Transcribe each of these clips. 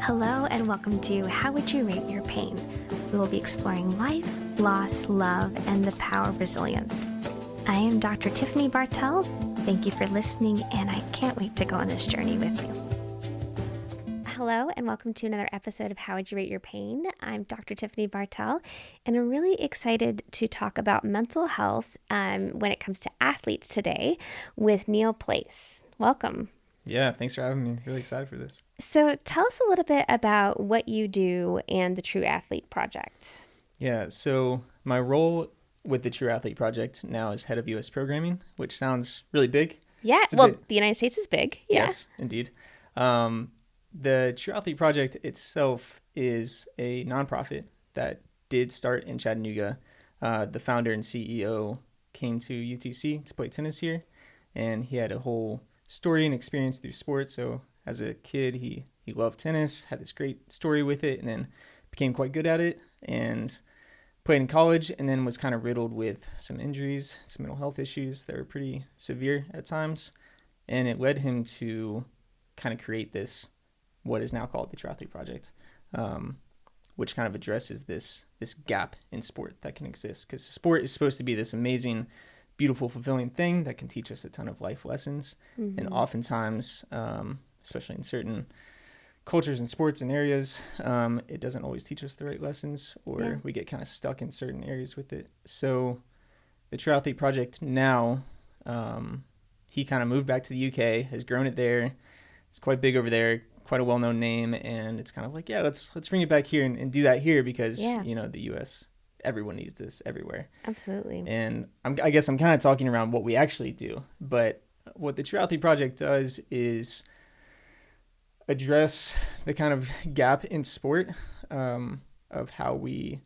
Hello and welcome to How Would You Rate Your Pain? We will be exploring life, loss, love, and the power of resilience. I am Dr. Tiffany Bartell. Thank you for listening, and I can't wait to go on this journey with you. Hello and welcome to another episode of How Would You Rate Your Pain? I'm Dr. Tiffany Bartell, and I'm really excited to talk about mental health when it comes to athletes today with Neil Place. Welcome. Yeah, thanks for having me. Really excited for this. So tell us a little bit about what you do and the True Athlete Project. Yeah, so my role with the True Athlete Project now is head of U.S. programming, which sounds really big. Yeah, well, the United States is big. Yeah. Yes, indeed. The True Athlete Project itself is a nonprofit that did start in Chattanooga. The founder and CEO came to UTC to play tennis here, and he had a whole story and experience through sports. So as a kid, he loved tennis, had this great story with it, and then became quite good at it and played in college, and then was kind of riddled with some injuries, some mental health issues that were pretty severe at times. And it led him to kind of create this, what is now called the True Athlete Project, which kind of addresses this gap in sport that can exist. Because sport is supposed to be this amazing, beautiful, fulfilling thing that can teach us a ton of life lessons. Mm-hmm. And oftentimes, especially in certain cultures and sports and areas, it doesn't always teach us the right lessons, or we get kind of stuck in certain areas with it. So the True Athlete Project now, he kind of moved back to the UK, has grown it there. It's quite big over there, quite a well-known name. And it's kind of like, let's bring it back here and do that here because, the US, everyone needs this everywhere. Absolutely. And I guess I'm kind of talking around what we actually do. But what the True Athlete Project does is address the kind of gap in sport of how we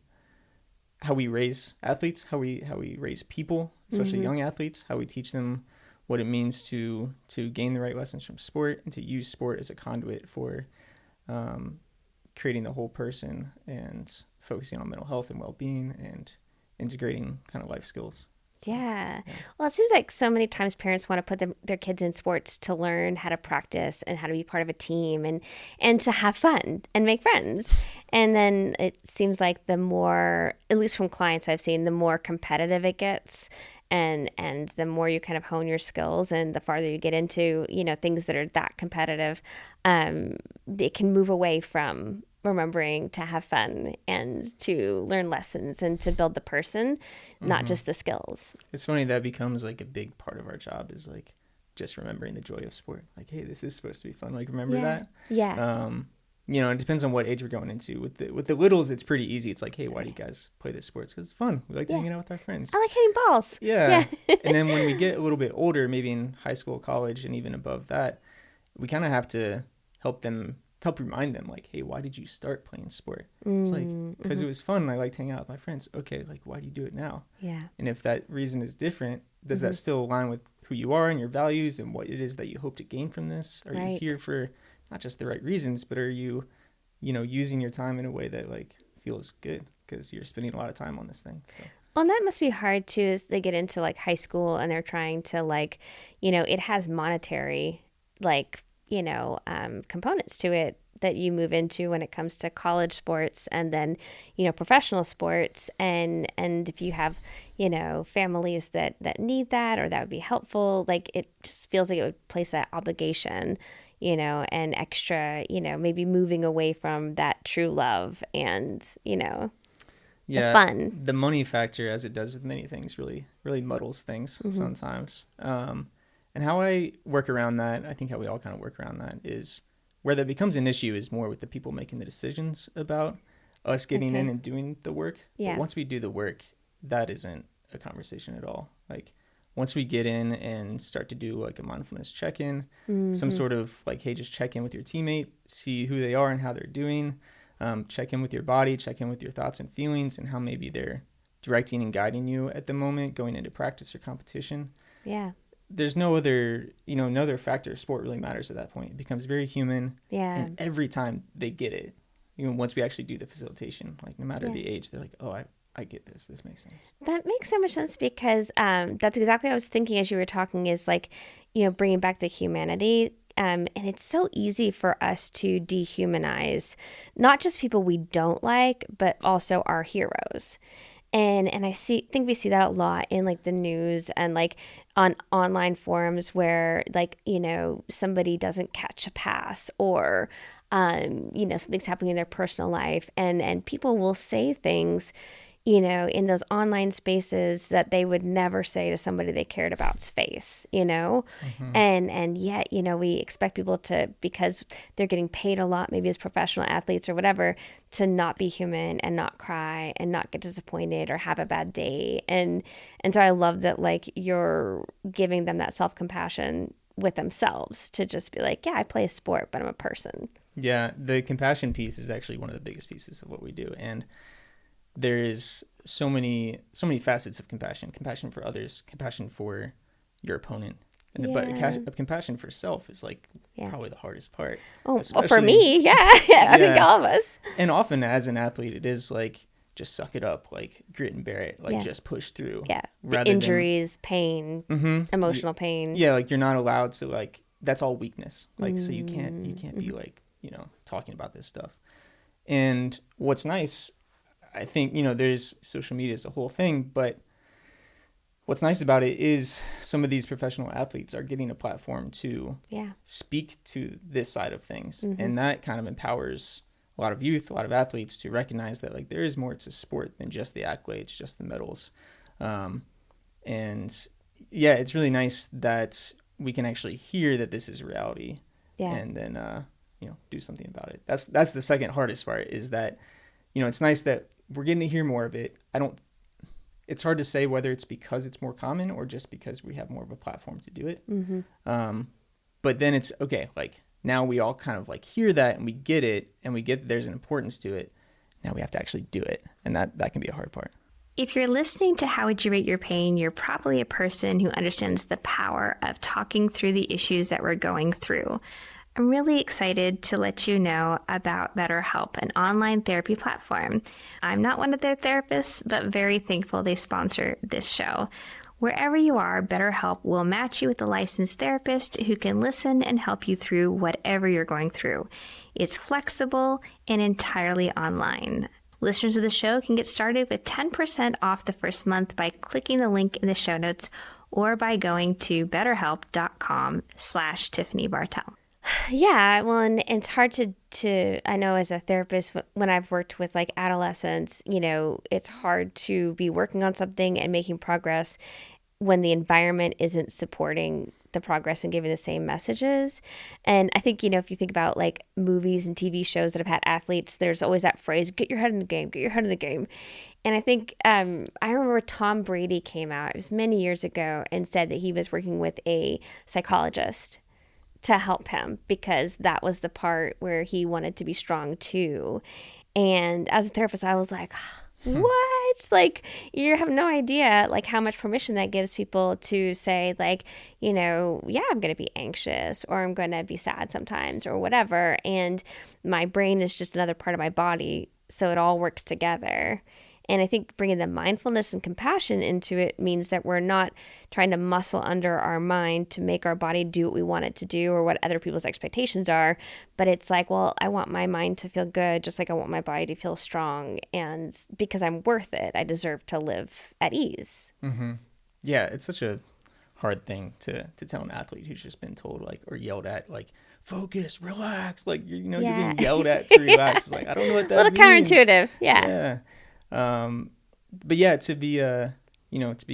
raise athletes, how we raise people, especially young athletes, how we teach them what it means to gain the right lessons from sport and to use sport as a conduit for creating the whole person and focusing on mental health and well-being and integrating kind of life skills. Yeah. Well, it seems like so many times parents want to put their kids in sports to learn how to practice and how to be part of a team and to have fun and make friends. And then it seems like the more, at least from clients I've seen, the more competitive it gets and the more you kind of hone your skills and the farther you get into, things that are that competitive, it can move away from remembering to have fun and to learn lessons and to build the person, not just the skills. It's funny that becomes like a big part of our job is like just remembering the joy of sport. Like, hey, this is supposed to be fun. Like, remember that? Yeah. It depends on what age we're going into. With the littles, it's pretty easy. It's like, hey, why do you guys play this sports? Because it's fun. We like to hang out with our friends. I like hitting balls. Yeah. And then when we get a little bit older, maybe in high school, college, and even above that, we kind of have to help remind them, like, hey, why did you start playing sport? It's like, because it was fun and I liked hanging out with my friends. Okay, like, why do you do it now? Yeah. And if that reason is different, does that still align with who you are and your values and what it is that you hope to gain from this? Are you here for not just the right reasons, but are you, using your time in a way that, like, feels good because you're spending a lot of time on this thing? So. Well, and that must be hard, too, as they get into, like, high school and they're trying to, like, it has monetary, like, components to it that you move into when it comes to college sports and then, professional sports. And if you have, families that need that or that would be helpful, like it just feels like it would place that obligation, and extra, maybe moving away from that true love and, the fun. The money factor, as it does with many things, really, really muddles things sometimes. And how I work around that, I think how we all kind of work around that is where that becomes an issue is more with the people making the decisions about us getting in and doing the work. Yeah. But once we do the work, that isn't a conversation at all. Like once we get in and start to do like a mindfulness check-in, some sort of like, hey, just check in with your teammate, see who they are and how they're doing, check in with your body, check in with your thoughts and feelings and how maybe they're directing and guiding you at the moment going into practice or competition. Yeah. There's no other factor. Sport really matters at that point. It becomes very human. Yeah. And every time they get it, once we actually do the facilitation, like no matter the age, they're like, oh, I get this. This makes sense. That makes so much sense because that's exactly what I was thinking as you were talking is like, bringing back the humanity And it's so easy for us to dehumanize not just people we don't like, but also our heroes. And I think we see that a lot in like the news and like on online forums where like, somebody doesn't catch a pass or, something's happening in their personal life and people will say things, in those online spaces that they would never say to somebody they cared about's face, and yet, we expect people to, because they're getting paid a lot, maybe as professional athletes or whatever, to not be human and not cry and not get disappointed or have a bad day. And so I love that, like, you're giving them that self-compassion with themselves to just be like, yeah, I play a sport, but I'm a person. Yeah. The compassion piece is actually one of the biggest pieces of what we do. And there is so many facets of compassion for others, compassion for your opponent, but compassion for self is like probably the hardest part. Oh, well, for me, I think all of us. And often as an athlete, it is like, just suck it up, like grit and bear it, like just push through. Yeah, the injuries, pain, emotional pain. Yeah, like you're not allowed to, like, that's all weakness. Like, so you can't be like, talking about this stuff. And what's nice, I think, there's social media is a whole thing, but what's nice about it is some of these professional athletes are getting a platform to speak to this side of things. And that kind of empowers a lot of youth, a lot of athletes to recognize that, like, there is more to sport than just the accolades, just the medals. And yeah, it's really nice that we can actually hear that this is reality and then, do something about it. That's the second hardest part, is that, it's nice that we're getting to hear more of it. It's hard to say whether it's because it's more common or just because we have more of a platform to do it. But then it's okay. Like, now we all kind of like hear that and we get it and we get that there's an importance to it. Now we have to actually do it. And that can be a hard part. If you're listening to How Would You Rate Your Pain, you're probably a person who understands the power of talking through the issues that we're going through. I'm really excited to let you know about BetterHelp, an online therapy platform. I'm not one of their therapists, but very thankful they sponsor this show. Wherever you are, BetterHelp will match you with a licensed therapist who can listen and help you through whatever you're going through. It's flexible and entirely online. Listeners of the show can get started with 10% off the first month by clicking the link in the show notes or by going to betterhelp.com/Tiffany Bartell. Yeah, well, and it's hard to I know as a therapist, when I've worked with like adolescents, it's hard to be working on something and making progress when the environment isn't supporting the progress and giving the same messages. And I think, if you think about like movies and TV shows that have had athletes, there's always that phrase, get your head in the game, get your head in the game. And I think, I remember Tom Brady came out, it was many years ago, and said that he was working with a psychologist to help him because that was the part where he wanted to be strong too. And as a therapist, I was like, what? Like, you have no idea like how much permission that gives people to say like, I'm going to be anxious or I'm going to be sad sometimes or whatever. And my brain is just another part of my body. So it all works together. And I think bringing the mindfulness and compassion into it means that we're not trying to muscle under our mind to make our body do what we want it to do or what other people's expectations are. But it's like, well, I want my mind to feel good, just like I want my body to feel strong. And because I'm worth it, I deserve to live at ease. Mm-hmm. Yeah, it's such a hard thing to tell an athlete who's just been told like or yelled at like, focus, relax. Like, you're being yelled at to relax. It's like, I don't know what that means. A little counterintuitive. Yeah. But yeah, to be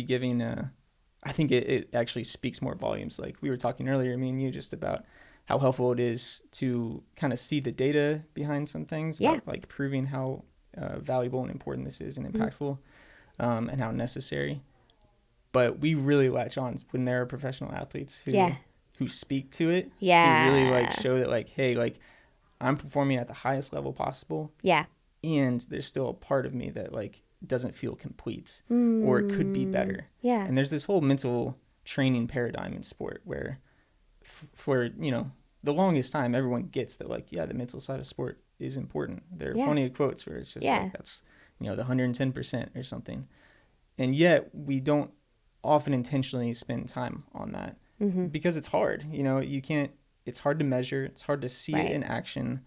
giving, I think it actually speaks more volumes. Like we were talking earlier, me and you, just about how helpful it is to kind of see the data behind some things, about, like proving how valuable and important this is and impactful, and how necessary. But we really latch on when there are professional athletes who speak to it, who really like show that like, hey, like I'm performing at the highest level possible. Yeah. And there's still a part of me that like doesn't feel complete or it could be better. Yeah. And there's this whole mental training paradigm in sport where for, the longest time, everyone gets that like, the mental side of sport is important. There are plenty of quotes where it's just like, that's, the 110% or something. And yet we don't often intentionally spend time on that because it's hard. You can't, it's hard to measure. It's hard to see it in action.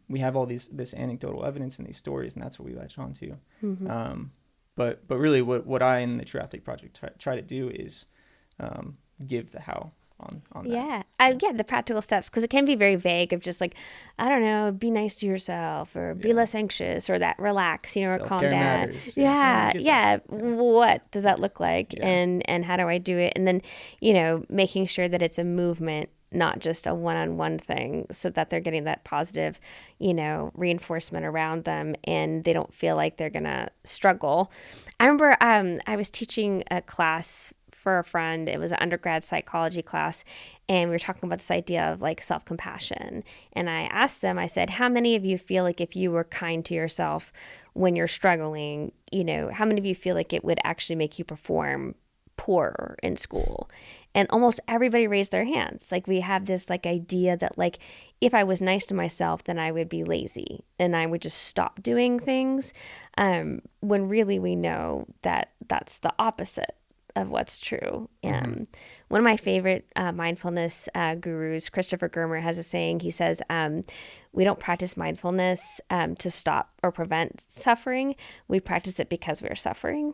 We have all this anecdotal evidence in these stories, and that's what we latch on to. But really what I in the True Athlete Project try to do is give the how on that. The practical steps, because it can be very vague of just like, I don't know, be nice to yourself, or be less anxious, or that relax, you know, or calm down. Matters. What does that look like? Yeah. And how do I do it? And then, you know, making sure that it's a movement, not just a one-on-one thing, so that they're getting that positive, you know, reinforcement around them, and they don't feel like they're gonna struggle. I remember I was teaching a class for a friend. It was an undergrad psychology class, and we were talking about this idea of like self-compassion. And I asked them, I said, how many of you feel like if you were kind to yourself when you're struggling, you know, how many of you feel like it would actually make you perform poorer in school? And almost everybody raised their hands. Like, we have this like idea that like, if I was nice to myself, then I would be lazy and I would just stop doing things. When really we know that that's the opposite of what's true. One of my favorite mindfulness gurus, Christopher Germer, has a saying. He says, we don't practice mindfulness to stop or prevent suffering. We practice it because we're suffering.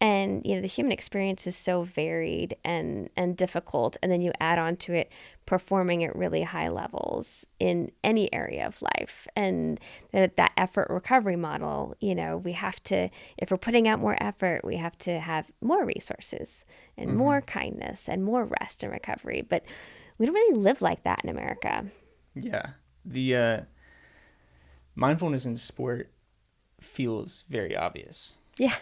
And, you know, the human experience is so varied and difficult. And then you add on to it performing at really high levels in any area of life. And that effort recovery model, you know, we have to, if we're putting out more effort, we have to have more resources and more kindness and more rest and recovery. But we don't really live like that in America. Yeah. The mindfulness in sport feels very obvious. Yeah.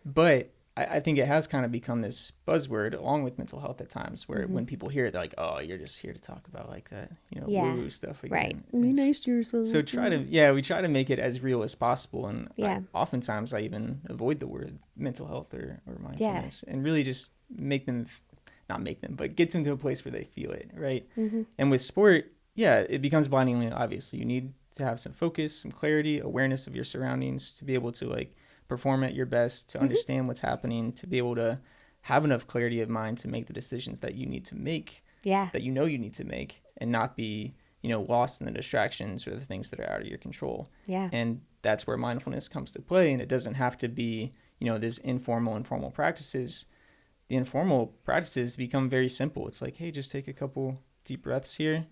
But I think it has kind of become this buzzword along with mental health at times, where when people hear it, they're like, oh, you're just here to talk about like that, you know, woo-woo stuff again. Right. Be nice to yourself. So we try to make it as real as possible. And oftentimes I even avoid the word mental health or mindfulness and really just not make them, but get them to a place where they feel it. Right. And with sport, it becomes blindingly obvious. You need to have some focus, some clarity, awareness of your surroundings to be able to like perform at your best, to understand what's happening, to be able to have enough clarity of mind to make the decisions that you need to make, that you know you need to make, and not be, you know, lost in the distractions or the things that are out of your control. And that's where mindfulness comes to play. And it doesn't have to be, you know, this informal practices. The informal practices become very simple. It's like, hey, just take a couple deep breaths here.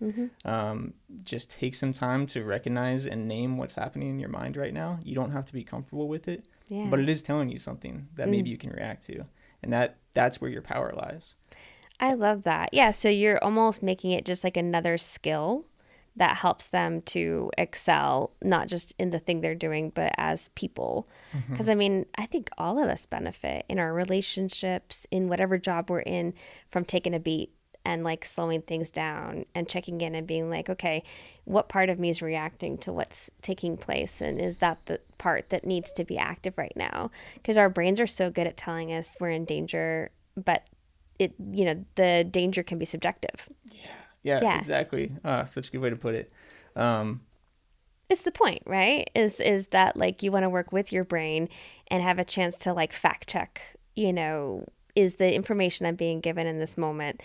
Just take some time to recognize and name what's happening in your mind right now. You don't have to be comfortable with it, but it is telling you something that maybe you can react to, and that's where your power lies. I love that. Yeah, so you're almost making it just like another skill that helps them to excel, not just in the thing they're doing, but as people. Because I mean, I think all of us benefit in our relationships, in whatever job we're in, from taking a beat and like slowing things down and checking in and being like, okay, what part of me is reacting to what's taking place? And is that the part that needs to be active right now? Because our brains are so good at telling us we're in danger, but it, you know, the danger can be subjective. Yeah, exactly. Such a good way to put it. It's the point, right? Is that like you want to work with your brain and have a chance to like fact check, you know, is the information I'm being given in this moment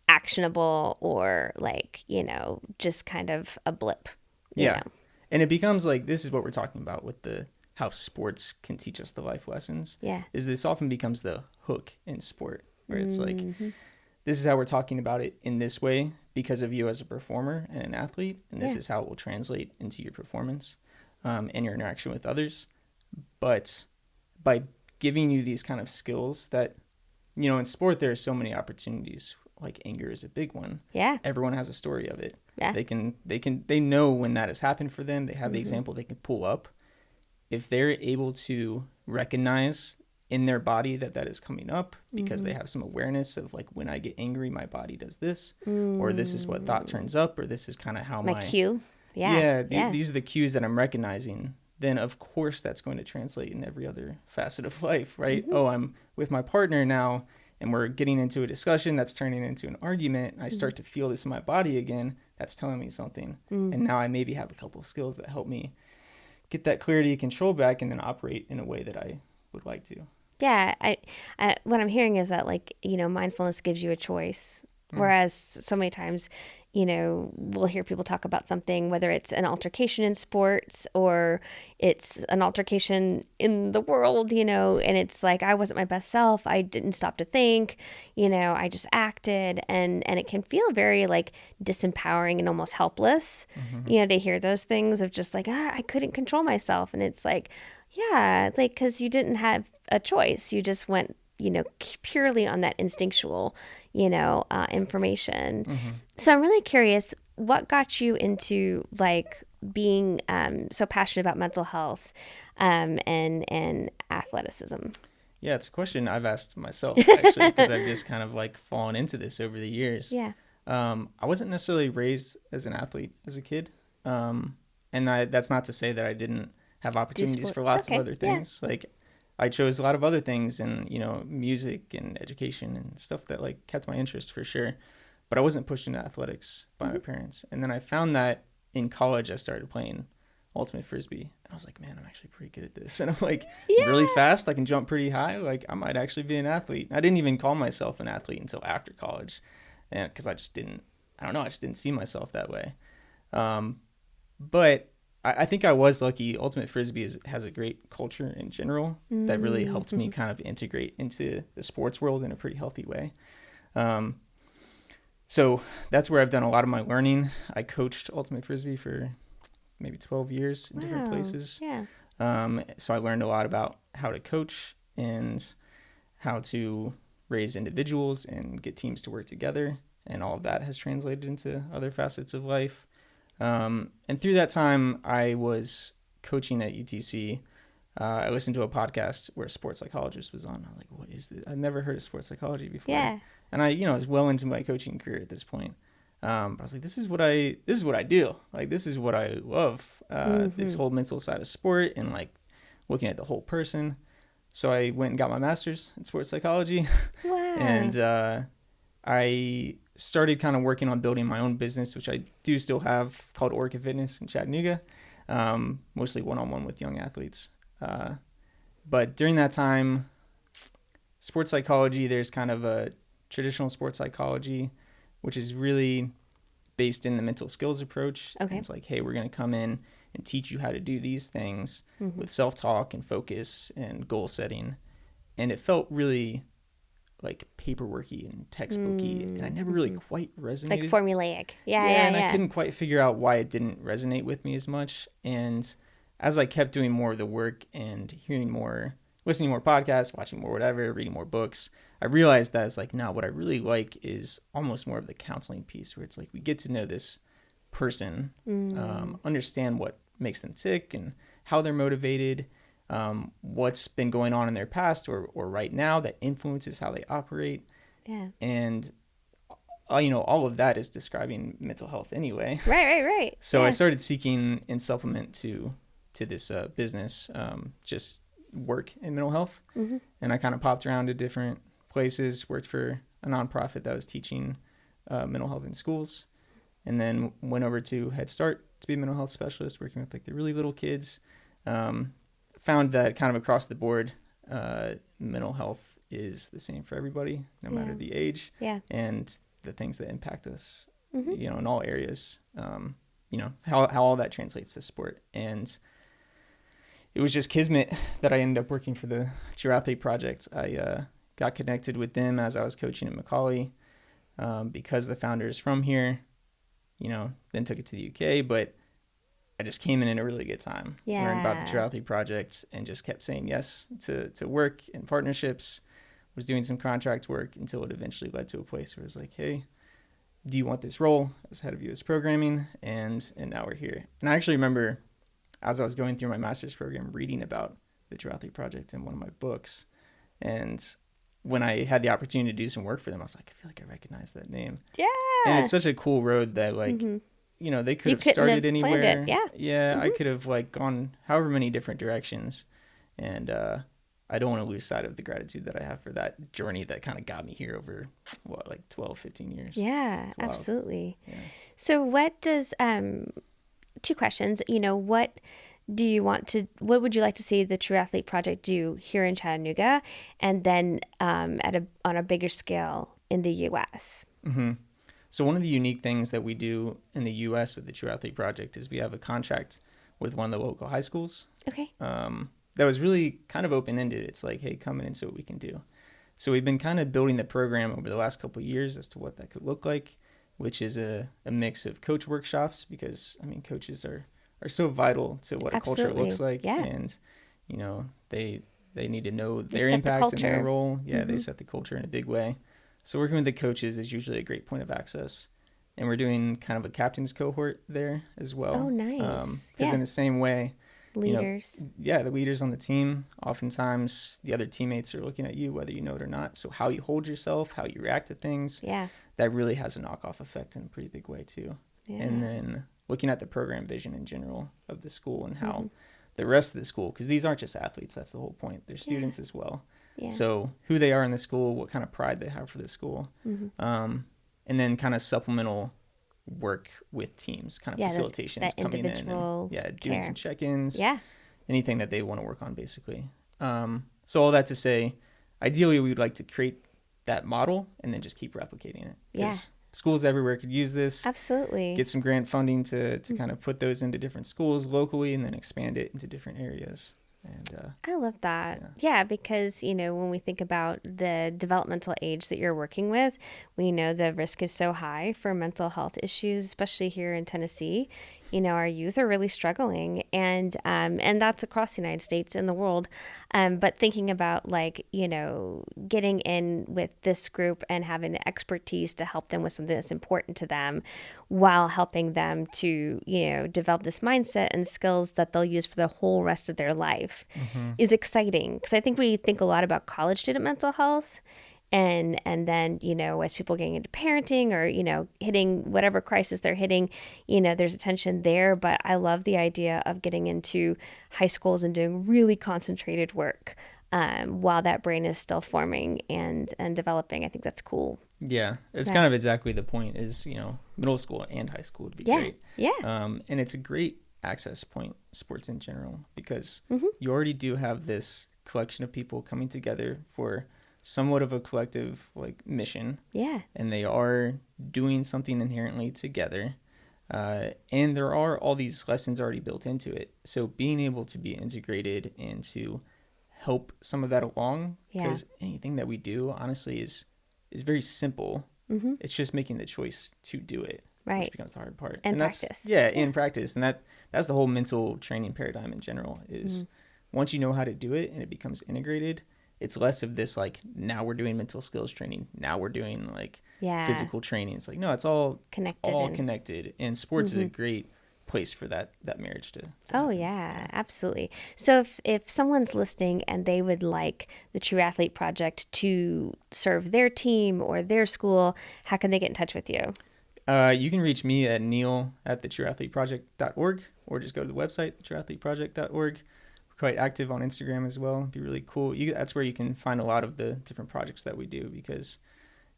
actionable, or like, you know, just kind of a blip. You know? And it becomes like, this is what we're talking about with how sports can teach us the life lessons. Is this often becomes the hook in sport, where it's like, this is how we're talking about it in this way because of you as a performer and an athlete, and this is how it will translate into your performance and your interaction with others. But by giving you these kind of skills that, you know, in sport there are so many opportunities. Like anger is a big one. Everyone has a story of it. They know when that has happened for them. They have the example they can pull up. If they're able to recognize in their body that is coming up, because they have some awareness of like, when I get angry, my body does this, or this is what thought turns up, or this is kind of how my cue. These are the cues that I'm recognizing. Then of course that's going to translate in every other facet of life, right? Oh, I'm with my partner now, and we're getting into a discussion that's turning into an argument. I start to feel this in my body again. That's telling me something. And now I maybe have a couple of skills that help me get that clarity and control back, and then operate in a way that I would like to. Yeah. I what I'm hearing is that, like, you know, mindfulness gives you a choice Whereas so many times, we'll hear people talk about something, whether it's an altercation in sports or it's an altercation in the world, and it's like, I wasn't my best self. I didn't stop to think, I just acted. And it can feel very like disempowering and almost helpless, to hear those things of just like, I couldn't control myself. And it's like, yeah, like, because you didn't have a choice. You just went purely on that instinctual, information. So I'm really curious, what got you into like being so passionate about mental health and athleticism? Yeah, it's a question I've asked myself, actually, because I've just kind of like fallen into this over the years. Yeah. I wasn't necessarily raised as an athlete as a kid. And that's not to say that I didn't have opportunities for lots of other things. Yeah. Like, I chose a lot of other things and, music and education and stuff that like kept my interest for sure. But I wasn't pushed into athletics by my parents. And then I found that in college, I started playing ultimate frisbee. And I was like, man, I'm actually pretty good at this. And I'm like, really fast. I can jump pretty high. Like, I might actually be an athlete. I didn't even call myself an athlete until after college. And because I just didn't see myself that way. But I think I was lucky. Ultimate Frisbee has a great culture in general that really helped me kind of integrate into the sports world in a pretty healthy way. So that's where I've done a lot of my learning. I coached Ultimate Frisbee for maybe 12 years in different places. Yeah. So I learned a lot about how to coach and how to raise individuals and get teams to work together. And all of that has translated into other facets of life. And through that time, I was coaching at UTC. I listened to a podcast where a sports psychologist was on. I was like, what is this? I've never heard of sports psychology before. Yeah. And I was well into my coaching career at this point. But I was like, this is what I do. Like, this is what I love. This whole mental side of sport and like looking at the whole person. So I went and got my master's in sports psychology. Wow. And, I started kind of working on building my own business, which I do still have, called Orca Fitness in Chattanooga, mostly one-on-one with young athletes. But during that time, sports psychology, there's kind of a traditional sports psychology, which is really based in the mental skills approach. Okay. And it's like, hey, we're going to come in and teach you how to do these things with self-talk and focus and goal setting. And it felt really like paperworky and textbooky, and I never really quite resonated. Like formulaic. Yeah. And I couldn't quite figure out why it didn't resonate with me as much. And as I kept doing more of the work and hearing more, listening to more podcasts, watching more whatever, reading more books, I realized that it's like, no, what I really like is almost more of the counseling piece, where it's like we get to know this person, understand what makes them tick and how they're motivated, what's been going on in their past or right now that influences how they operate. Yeah. And, all of that is describing mental health anyway. Right. So I started seeking in supplement to this business, just work in mental health. And I kind of popped around to different places, worked for a nonprofit that was teaching mental health in schools, and then went over to Head Start to be a mental health specialist, working with like the really little kids. Found that kind of across the board, mental health is the same for everybody, no matter the age, and the things that impact us, in all areas, how all that translates to sport. And it was just kismet that I ended up working for the Triathlete Project. I got connected with them as I was coaching at Macaulay, because the founder is from here, then took it to the UK, but I just came in a really good time. Yeah. Learned about the Triathlete Project and just kept saying yes to work and partnerships. Was doing some contract work until it eventually led to a place where it was like, hey, do you want this role as head of US programming? And now we're here. And I actually remember as I was going through my master's program reading about the Triathlete Project in one of my books. And when I had the opportunity to do some work for them, I was like, I feel like I recognize that name. Yeah. And it's such a cool road that like, they could have started anywhere. Yeah. I could have like gone however many different directions. And I don't want to lose sight of the gratitude that I have for that journey that kind of got me here over, 12, 15 years. Yeah, absolutely. Yeah. So what does, 2 questions, what would you like to see the Triathlete Project do here in Chattanooga, and then on a bigger scale in the U.S.? Mm-hmm. So one of the unique things that we do in the U.S. with the True Athlete Project is we have a contract with one of the local high schools. Okay. That was really kind of open-ended. It's like, hey, come in and see what we can do. So we've been kind of building the program over the last couple of years as to what that could look like, which is a mix of coach workshops, because, I mean, coaches are so vital to what a culture looks like. Yeah. And, you know, they need to know their impact and their role. Yeah, They set the culture in a big way. So working with the coaches is usually a great point of access. And we're doing kind of a captain's cohort there as well. Oh, nice. Because in the same way, leaders. The leaders on the team, oftentimes the other teammates are looking at you, whether you know it or not. So how you hold yourself, how you react to things, that really has a knockoff effect in a pretty big way too. Yeah. And then looking at the program vision in general of the school and how the rest of the school, because these aren't just athletes, that's the whole point. They're students as well. Yeah. So who they are in the school, what kind of pride they have for the school, and then kind of supplemental work with teams, kind of facilitations coming in and doing some check-ins, anything that they want to work on basically. So all that to say, ideally we would like to create that model and then just keep replicating it. Because schools everywhere could use this. Absolutely. Get some grant funding to kind of put those into different schools locally and then expand it into different areas. And I love that. Yeah, because, you know, when we think about the developmental age that you're working with, we know the risk is so high for mental health issues, especially here in Tennessee. You know, our youth are really struggling, and that's across the United States and the world. But thinking about, like, you know, getting in with this group and having the expertise to help them with something that's important to them, while helping them to, you know, develop this mindset and skills that they'll use for the whole rest of their life is exciting. Because I think we think a lot about college student mental health. And then, you know, as people getting into parenting or, you know, hitting whatever crisis they're hitting, you know, there's attention there. But I love the idea of getting into high schools and doing really concentrated work while that brain is still forming and developing. I think that's cool. Yeah, it's kind of exactly the point is, you know, middle school and high school would be great. Yeah. And it's a great access point, sports in general, because you already do have this collection of people coming together for somewhat of a collective like mission. Yeah. And they are doing something inherently together. And there are all these lessons already built into it. So being able to be integrated and to help some of that along, because anything that we do honestly is very simple. It's just making the choice to do it. Right. Which becomes the hard part. And practice. In practice. And that's the whole mental training paradigm in general is once you know how to do it and it becomes integrated, it's less of this, like, now we're doing mental skills training. Now we're doing, like, physical training. It's like, no, it's all connected. And sports is a great place for that marriage to happen. Yeah, absolutely. So if someone's listening and they would like the True Athlete Project to serve their team or their school, how can they get in touch with you? You can reach me at neil@thetrueathleteproject.org or just go to the website, thetrueathleteproject.org. Quite active on Instagram as well. It'd be really cool. That's where you can find a lot of the different projects that we do because,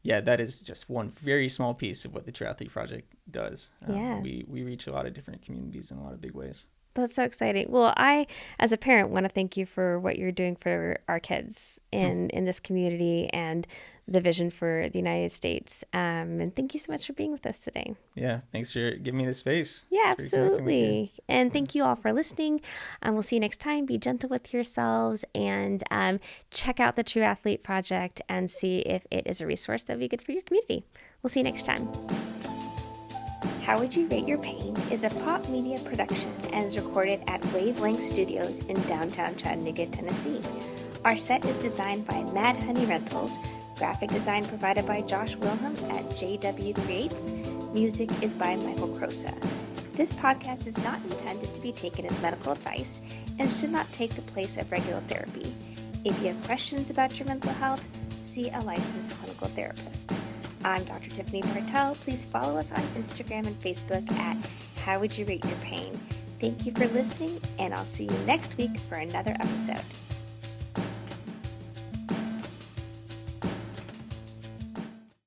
that is just one very small piece of what the True Athlete Project does. We reach a lot of different communities in a lot of big ways. That's so exciting. Well, I, as a parent, want to thank you for what you're doing for our kids in this community and the vision for the United States. And thank you so much for being with us today. Yeah, thanks for giving me the space. Yeah, absolutely. And thank you all for listening. We'll see you next time. Be gentle with yourselves and check out the True Athlete Project and see if it is a resource that would be good for your community. We'll see you next time. How Would You Rate Your Pain is a pop media production and is recorded at Wavelength Studios in downtown Chattanooga, Tennessee. Our set is designed by Mad Honey Rentals, graphic design provided by Josh Wilhelm at JW Creates. Music is by Michael Crosa. This podcast is not intended to be taken as medical advice and should not take the place of regular therapy. If you have questions about your mental health, see a licensed clinical therapist. I'm Dr. Tiffany Bartell. Please follow us on Instagram and Facebook at How Would You Rate Your Pain. Thank you for listening, and I'll see you next week for another episode.